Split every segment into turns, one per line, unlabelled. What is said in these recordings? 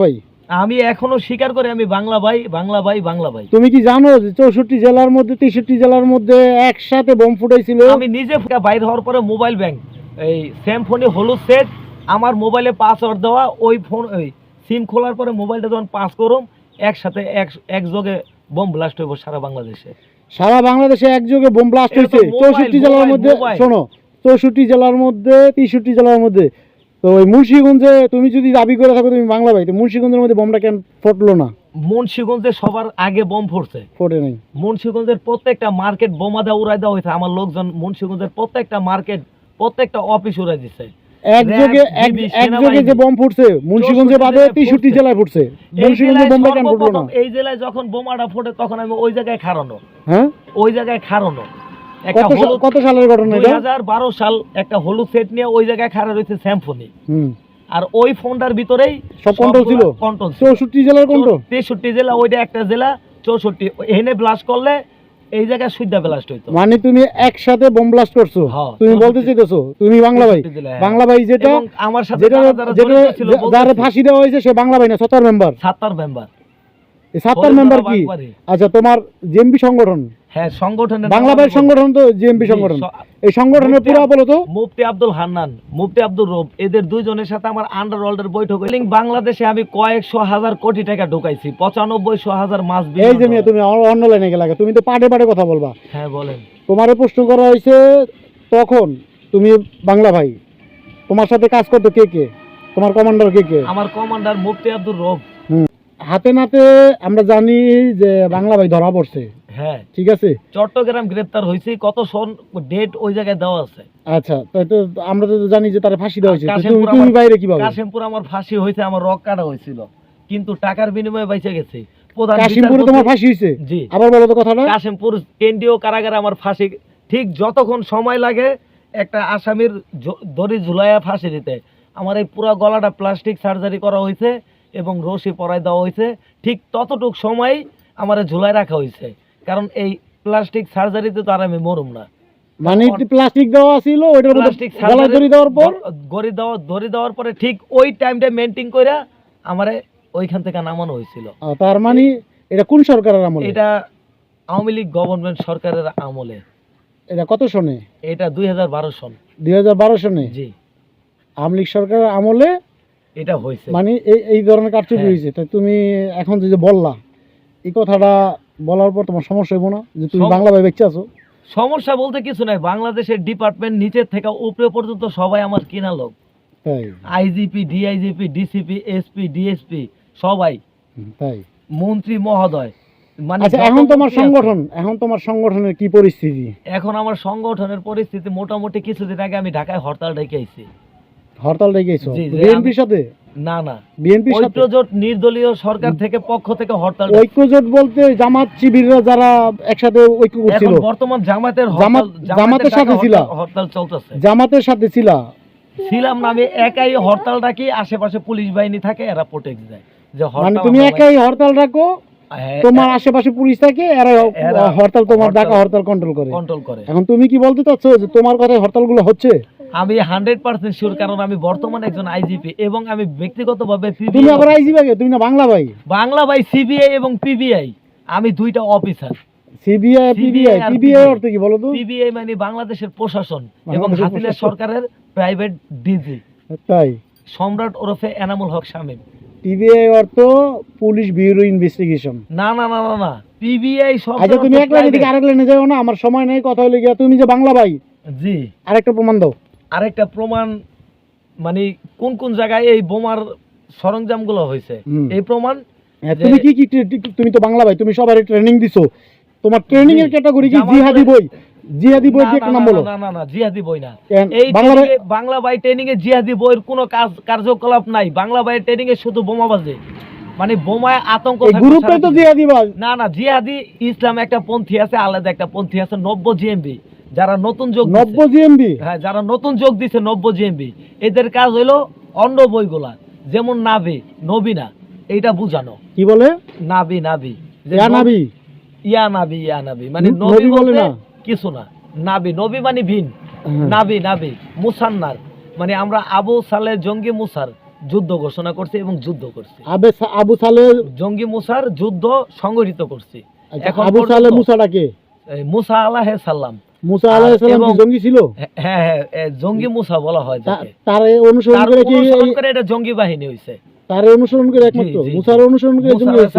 ভাই
আমি এখনো স্বীকার করি আমি বাংলা ভাই, বাংলা ভাই, বাংলা ভাই।
তুমি কি জানো যে 64 জেলার মধ্যে 63 জেলার মধ্যে একসাথে বোম ফুটাইছিল?
আমি নিজে বাইরে হওয়ার পরে মোবাইল ব্যাংক এই সেম ফোনে হলুদ সেট আমার মোবাইলে পাসওয়ার্ড দেওয়া, ওই ফোন ওই সিম খোলার পরে মোবাইলটা যখন পাস করুম একসাথে একযোগে বোম ব্লাস্ট হইব সারা বাংলাদেশে।
সারা বাংলাদেশে একযোগে বোম ব্লাস্ট হয়েছে 64 জেলার মধ্যে। শোনো, 64 জেলার মধ্যে 63 জেলার মধ্যে। তো ওই মুন্সিগঞ্জে তুমি যদি দাবি করে থাকো তুমি বাংলা ভাই, তো মুন্সিগঞ্জের মধ্যে বোমটা কেন ফুটলো না?
মুন্সিগঞ্জে সবার আগে বোম ফুটছে,
ফোটে নাই।
মুন্সিগঞ্জের প্রত্যেকটা মার্কেট বোমা দেওয়া উড়াই দেওয়া হয়েছে। আমার লোকজন মুন্সিগঞ্জের প্রত্যেকটা মার্কেট প্রত্যেকটা অফিস উড়াই দিচ্ছে।
একযোগে যে বোম ফুটছে মুন্সিগঞ্জে বাদে 63 জেলায় ফুটছে। মুন্সিগঞ্জে বোমটা কেন ফুটলো না?
এই জেলায় যখন বোমাটা ফুটে তখন আমি ওই জায়গায় খাড়ানো।
হ্যাঁ,
ওই জায়গায় খাড়ানো।
কত সালের ঘটনা এটা?
2012 সাল একটা হলুদ সেট নিয়ে ওই জায়গায় খাড়া রয়েছে স্যামফোনি। আর ওই ফোনটার ভিতরেই
সব কন্ট্রোল ছিল। 64 জেলার কন্ট্রোল,
63 জেলা, ওইটা একটা জেলা 64। এখানে ব্লাস্ট করলে এই জায়গায় সুইদা ব্লাস্ট হইতো।
মানে তুমি একসাথে বোম ব্লাস্ট করছো? তুমি বলতে চাইতেছো তুমি বাংলা ভাই? বাংলা ভাই যেটা
আমার সাথে
যারা ফাঁসি দেওয়া হয়েছে সে বাংলা ভাই না, 70 মেম্বার।
70 মেম্বার।
এই 70 মেম্বার কি? আচ্ছা, তোমার জেএমবি সংগঠন?
হ্যাঁ, সংগঠনের
বাংলা ভাই সংগঠন তো জেএমবি সংগঠন। এই সংগঠনের পুরো বলো তো।
মুফতি আব্দুল হান্নান, মুফতি আব্দুল রব, এদের দুইজনের সাথে আমার আন্ডারওয়ার্ল্ডের বৈঠক হইল। বাংলাদেশে আমি কয়েকশো হাজার কোটি টাকা ঢুকাইছি, 95,000 মাস।
এই যে মিয়া তুমি অন্য লাইনে গেলা, তুমি তো পাটে পাটে কথা বলবা।
হ্যাঁ বলেন।
তোমারে প্রশ্ন করা হয়েছে তখন তুমি বাংলা ভাই, তোমার সাথে কাজ করতো কে কে? তোমার কমান্ডার কে কে?
আমার কমান্ডার মুফতি আব্দুল রব।
হাতে নাতে আমরা জানি যে বাংলা ভাই ধরা পড়ছে।
হ্যাঁ, ঠিক
আছে।
চট্টগ্রাম গ্রেফতার হয়েছে, কত সন ডেট ওই জায়গায় দেওয়া আছে।
আচ্ছা, তাই তো আমরা তো জানি যে তার ফাঁসি দেওয়া হয়েছে। তুমি বাইরে কিভাবে?
কাশিমপুর আমার ফাঁসি হয়েছে, আমার রক কাটা হয়েছিল, কিন্তু টাকার বিনিময়ে বেঁচে গেছে।
কাশিমপুরে তোমার ফাঁসি হয়েছে?
জি।
আবার বলো তো কথাটা।
কাশিমপুর কেন্দ্রীয় কারাগারে আমার ফাঁসি। ঠিক যতক্ষণ সময় লাগে একটা আসামির দড়ি ঝুলাইয়া ফাঁসি দিতে, আমার এই পুরো গলাটা প্লাস্টিক সার্জারি করা হয়েছে এবং রশি পরাই দেওয়া হয়েছে। ঠিক ততটুক সময় আমার ঝুলাই রাখা হয়েছে, কারণ এই প্লাস্টিক সার্জারিতে তো আর আমি মরুম না।
মানে প্লাস্টিক দেওয়া ছিল, ওইটার মধ্যে গলায় দড়ি দেওয়ার পর
দড়ি দেওয়ার পরে ঠিক ওই টাইমটা মেইনটেইন কইরা আমারে ওইখান থেকে নামানো হয়েছিল।
তার মানে এটা কোন সরকারের আমলে?
এটা আওয়ামী লীগ গভর্নমেন্ট সরকারের আমলে।
এটা কত সনে?
এটা 2012 সন।
2012 সনে?
জি,
আওয়ামী লীগ সরকারের আমলে
এটা হয়েছে।
মানে এই ধরনের কারচুপি হয়েছে। তাই তুমি এখন যে বললা এই কথাটা বলার পর তোমার সমস্যা হইব না যে তুমি বাংলা ভাই বেঁচে আছো?
সমস্যা বলতে কিছু নাই, বাংলাদেশের ডিপার্টমেন্ট নিচের থেকে উপরে পর্যন্ত সবাই আমার কিনা লোক। তাই IGP, DIGP, DCP, SP, DSP সবাই, তাই মন্ত্রী মহোদয়। মানে
এখন তোমার সংগঠনের কি পরিস্থিতি?
এখন আমার সংগঠনের পরিস্থিতি মোটামুটি কিছুদিন আগে আমি ঢাকায় হরতাল ডেকে আইছি।
হরতাল ডেকে আইছো বিএনপির সাথে?
না না,
বিএনপির সাথে
ঐক্যজোট নির্দলীয় সরকার থেকে পক্ষ থেকে হরতাল।
ঐক্যজোট বলতে জামাত শিবিররা যারা একসাথে ঐক্য করছিল।
বর্তমান জামাতের
সাথে ছিল,
হরতাল চলতেছে।
জামাতের সাথে
ছিলাম না, আমি একাই হরতাল ডাকি, আশেপাশে পুলিশ বাহিনী থাকে, এরা প্রোটেক্ট দেয়। যে
মানে তুমি একাই হরতাল রাখো, তোমার আশেপাশে পুলিশ থাকে, এরা হরতাল তোমার ডাকা হরতাল কন্ট্রোল করে। এখন তুমি কি বলতে চাচ্ছ যে তোমার কথায় হরতালগুলো হচ্ছে?
আমি 100% শিওর, কারণ আমি বর্তমানে একজন আইজিপি এবং আমি ব্যক্তিগতভাবে
তুমি আবার আইজিপি, তুমি না বাংলা ভাই?
বাংলা ভাই, সিবিআই এবং পিবিআই, আমি দুইটা অফিসার।
সিবিআই পিবিআই অর্থ কি বলো তো?
পিবিআই মানে বাংলাদেশের প্রশাসন এবং হাসিনা সরকারের প্রাইভেট ডিজি। তাই সম্রাট ওরফে এনামুল হক শামীম।
পিবিআই অর্থ পুলিশ ব্যুরো ইনভেস্টিগেশন।
না না না না না, পিবিআই সব।
আচ্ছা, তুমি এক লাইন থেকে আরেক লাইনে যাও না, আমার সময় নেই। কথা হলো গিয়া তুমি যে বাংলা ভাই। জি। আরেকটা প্রমাণ দাও।
আরেকটা প্রমাণ মানে কোন কোন জায়গায় এই বোমার সরঞ্জামগুলো হয়েছে এই প্রমাণ।
তুমি কি কি তুমি তো বাংলা ভাই, তুমি সবারই ট্রেনিং দিছো। তোমার ট্রেনিং এর ক্যাটাগরি কি জিহাদি বই? জিহাদি বই কি একটা নাম বলো?
না না না, জিহাদি বই না। এই বাংলা ভাই ট্রেনিং এ জিহাদি বইয়ের কোনো কার্যকলাপ নাই। বাংলা ভাই ট্রেনিং এ শুধু বোমা বাজে, মানে বোমায় আতঙ্ক থাকে।
গ্রুপে তো জিহাদি বাজ।
না না, জিহাদি ইসলাম একটা পন্থী আছে, আলাদা একটা পন্থী আছে, 90 জিএমবি। যারা নতুন যোগ
90 জিএমবি,
হ্যাঁ, যারা নতুন যোগ দিছে 90 জিএমবি, এদের কাজ হইলো অন্য বইগুলা, যেমন নাবি নবীনা, এইটা বুঝানো।
কি বলে?
নাবি নাবি
ইয়া
নাবি মানে নবী বলে না কিছু না। নাবি নবী মানে ভিন, নাবি মুসান্নার মানে আমরা আবু সালে জঙ্গি মুসার যুদ্ধ ঘোষণা করছি এবং যুদ্ধ করছি।
আবু সালে
জঙ্গি মুসার যুদ্ধ সংগঠিত করছি। এখন
আবু সালে মুসাটা কে?
মুসা আলাইহিস সালাম।
মুসা আলাইহিস সালাম কি জঙ্গি ছিল?
হ্যাঁ হ্যাঁ, জঙ্গি মুসা বলা হয় যাকে।
তার অনুসরণ করে কি
এটা জঙ্গি বাহিনী হইছে?
তার অনুসরণ করে একমাত্র মুসার অনুসরণ করে জঙ্গি হইছে।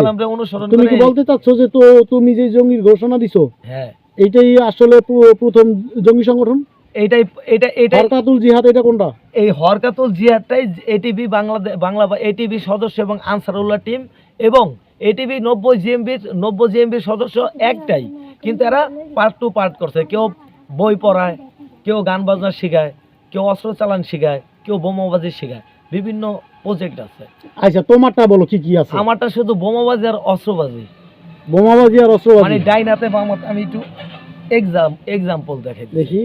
তুমি কি বলতে চাচ্ছ যে তুমি যে জঙ্গির ঘোষণা দিছো,
হ্যাঁ,
এইটাই আসলে প্রথম জঙ্গি সংগঠন?
এটা
হরকাতুল জিহাদ এটা কোনটা?
এই হরকাতুল জিহাদটাই এটিভি বাংলা এটিভি সদস্য এবং আনসারুল্লাহ টিম এবং এটিভি 90 জিএমবির সদস্য একটাই, কিন্তু এরা পার্ট টু পার্ট করছে। কেউ বই পড়ায়, কেউ গান বাজনা শেখায়, কেউ অস্ত্র চালান শেখায়, কেউ বোমাবাজি শেখায়, বিভিন্ন প্রজেক্ট আছে।
আচ্ছা, তোমারটা বলো কি কি আছে?
আমারটা শুধু বোমাবাজি আর অস্ত্রবাজি।
বোমাবাজি আর অস্ত্রবাজি
মানে ডাইনাতে বামাতে। আমি একটু এক্সাম্পল দেখাই
দেখি।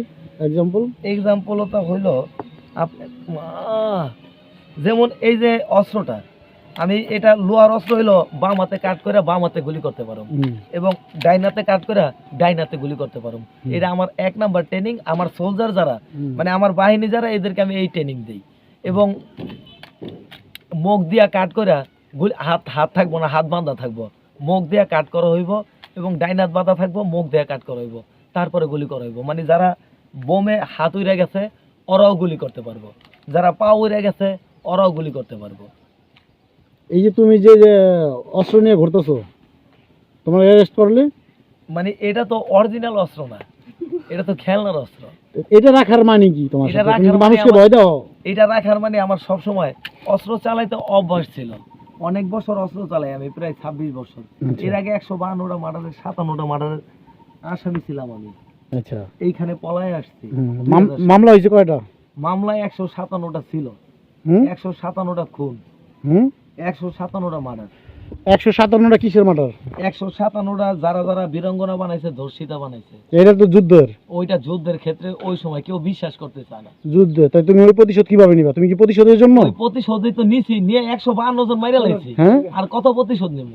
এক্সাম্পলটা হইল যেমন এই যে অস্ত্রটা, আমি এটা লোহার অস্ত্র হইলো বাম হাতে কাট করে বাম হাতে গুলি করতে পারো এবং ডাইনাতে কাট করে ডাইনাতে গুলি করতে পারো। এটা আমার 1 নাম্বার ট্রেনিং। আমার সোলজার যারা, মানে আমার বাহিনী যারা, এদেরকে আমি এই ট্রেনিং দিই। এবং মুখ দিয়া কাট করে হাত থাকবো না, হাত বাঁধা থাকবো, মুখ দিয়া কাট করা হইব এবং ডাইনাত বাঁধা থাকবো, মুখ দিয়া কাট করা হইব, তারপরে গুলি করা হইব। মানে যারা বোমে হাত উড়ে গেছে ওরাও গুলি করতে পারবো, যারা পা উড়ে গেছে ওরাও গুলি করতে পারবো।
এই যে তুমি যে অস্ত্র নিয়ে ঘুরতেছো, তোমার অ্যারেস্ট করলে?
মানে এটা তো অরিজিনাল অস্ত্র না, এটা তো খেলনার অস্ত্র।
এটা রাখার মানে কি? তোমার
এটা রাখার
মানুষকে ভয় দাও? এটা
রাখার মানে আমার সব সময় অস্ত্র চালাইতে অভ্যাস ছিল। অনেক বছর অস্ত্র চালাই আমি, প্রায় 26 বছর। এর আগে 152টা মার্ডারের 57টা মার্ডারের আসামি ছিলাম আমি।
আচ্ছা,
এইখানে পলায় আসছি।
মামলা হয়েছে কয়টা?
মামলায় 157টা ছিল। 157টা খুন, 157টা মার্ডার।
157টা কিসের মার্ডার?
157টা যারা যারা বীরাঙ্গনা বানাইছে, ধর্ষিতা বানাইছে।
এটা তো যুদ্ধের।
ওইটা যুদ্ধের ক্ষেত্রে ওই সময় কেউ বিশ্বাস করতে চায় না।
যুদ্ধ, তাই তুমি ওই প্রতিশোধ কিভাবে নিবা? তুমি কি প্রতিশোধের জন্য?
ওই প্রতিশোধই তো নিছি, নিয়ে 152 জন মাইরা লাইছি।
হ্যাঁ,
আর কত প্রতিশোধ নেব?